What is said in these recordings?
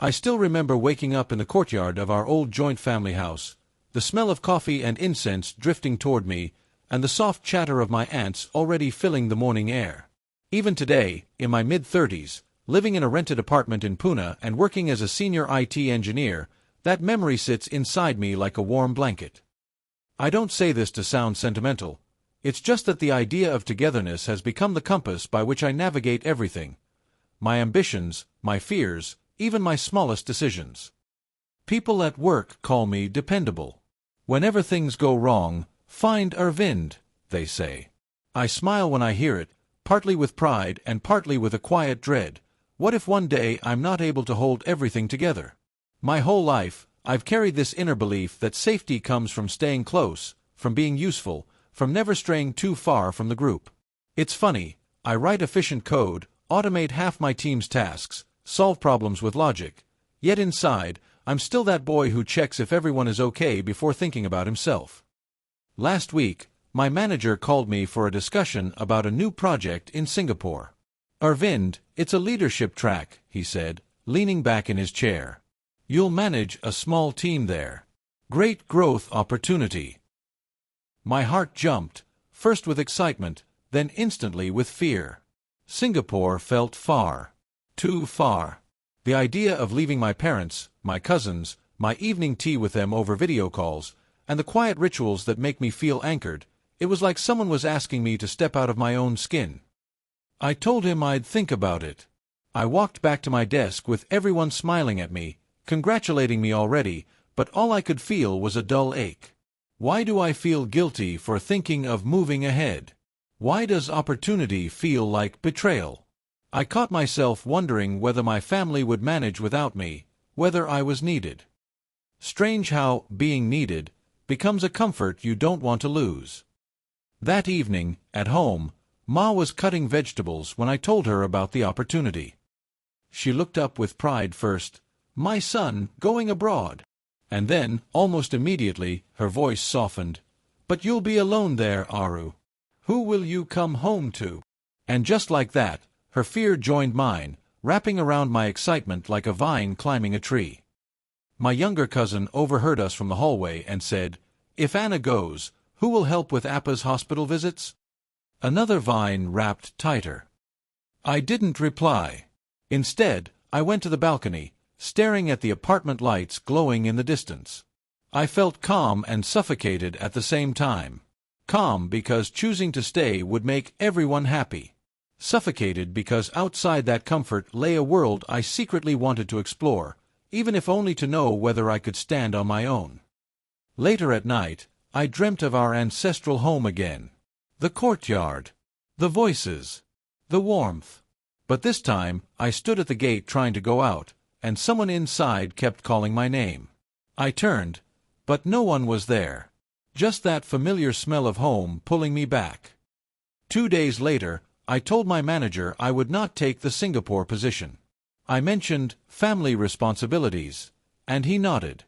I still remember waking up in the courtyard of our old joint family house, the smell of coffee and incense drifting toward me, and the soft chatter of my aunts already filling the morning air. Even today, in my mid-30s, living in a rented apartment in Pune and working as a senior IT engineer, that memory sits inside me like a warm blanket. I don't say this to sound sentimental. It's just that the idea of togetherness has become the compass by which I navigate everything. My ambitions, my fears, even my smallest decisions. People at work call me dependable. Whenever things go wrong, find Arvind, they say. I smile when I hear it, partly with pride and partly with a quiet dread. What if one day I'm not able to hold everything together? My whole life, I've carried this inner belief that safety comes from staying close, from being useful, from never straying too far from the group. It's funny, I write efficient code, automate half my team's tasks, solve problems with logic. Yet inside, I'm still that boy who checks if everyone is okay before thinking about himself. Last week, my manager called me for a discussion about a new project in Singapore. Arvind, it's a leadership track, he said, leaning back in his chair. You'll manage a small team there. Great growth opportunity. My heart jumped, first with excitement, then instantly with fear. Singapore felt far. Too far. The idea of leaving my parents, my cousins, my evening tea with them over video calls, and the quiet rituals that make me feel anchored, it was like someone was asking me to step out of my own skin. I told him I'd think about it. I walked back to my desk with everyone smiling at me, congratulating me already, but all I could feel was a dull ache. Why do I feel guilty for thinking of moving ahead? Why does opportunity feel like betrayal? I caught myself wondering whether my family would manage without me, whether I was needed. Strange how being needed becomes a comfort you don't want to lose. That evening, at home, Ma was cutting vegetables when I told her about the opportunity. She looked up with pride first. My son going abroad. And then, almost immediately, her voice softened. But you'll be alone there, Aru. Who will you come home to? And just like that, her fear joined mine, wrapping around my excitement like a vine climbing a tree. My younger cousin overheard us from the hallway and said, If Anna goes, who will help with Appa's hospital visits? Another vine wrapped tighter. I didn't reply. Instead, I went to the balcony, staring at the apartment lights glowing in the distance. I felt calm and suffocated at the same time. Calm because choosing to stay would make everyone happy. Suffocated because outside that comfort lay a world I secretly wanted to explore, even if only to know whether I could stand on my own. Later at night, I dreamt of our ancestral home again. The courtyard. The voices. The warmth. But this time, I stood at the gate trying to go out, and someone inside kept calling my name. I turned, but no one was there. Just that familiar smell of home pulling me back. 2 days later, I told my manager I would not take the Singapore position. I mentioned family responsibilities, and he nodded.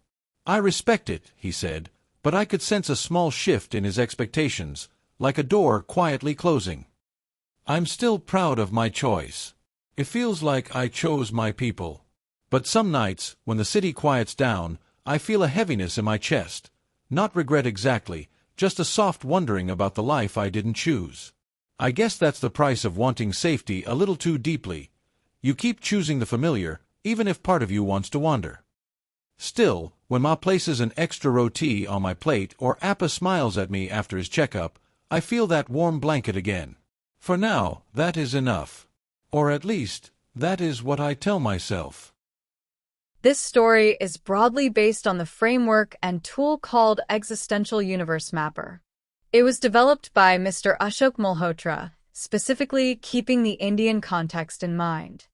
I respect it, he said, but I could sense a small shift in his expectations, like a door quietly closing. I'm still proud of my choice. It feels like I chose my people. But some nights, when the city quiets down, I feel a heaviness in my chest. Not regret exactly, just a soft wondering about the life I didn't choose. I guess that's the price of wanting safety a little too deeply. You keep choosing the familiar, even if part of you wants to wander. Still, when Ma places an extra roti on my plate or Appa smiles at me after his checkup, I feel that warm blanket again. For now, that is enough. Or at least, that is what I tell myself. This story is broadly based on the framework and tool called Existential Universe Mapper. It was developed by Mr Ashok Malhotra, specifically keeping the Indian context in mind.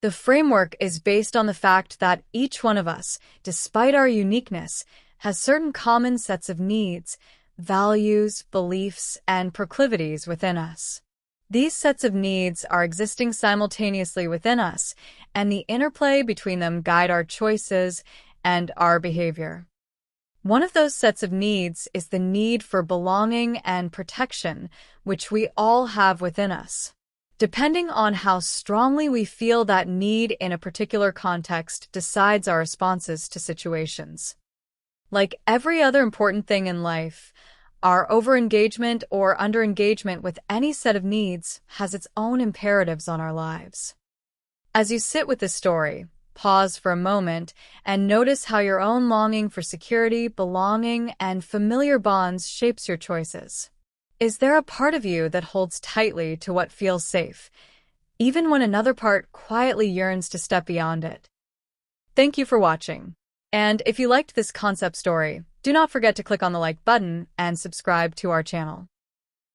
The framework is based on the fact that each one of us, despite our uniqueness, has certain common sets of needs, values, beliefs, and proclivities within us. These sets of needs are existing simultaneously within us, and the interplay between them guide our choices and our behavior. One of those sets of needs is the need for belonging and protection, which we all have within us. Depending on how strongly we feel that need in a particular context decides our responses to situations. Like every other important thing in life, our overengagement or underengagement with any set of needs has its own imperatives on our lives. As you sit with this story, pause for a moment and notice how your own longing for security, belonging, and familiar bonds shapes your choices. Is there a part of you that holds tightly to what feels safe, even when another part quietly yearns to step beyond it? Thank you for watching. And if you liked this concept story, do not forget to click on the like button and subscribe to our channel.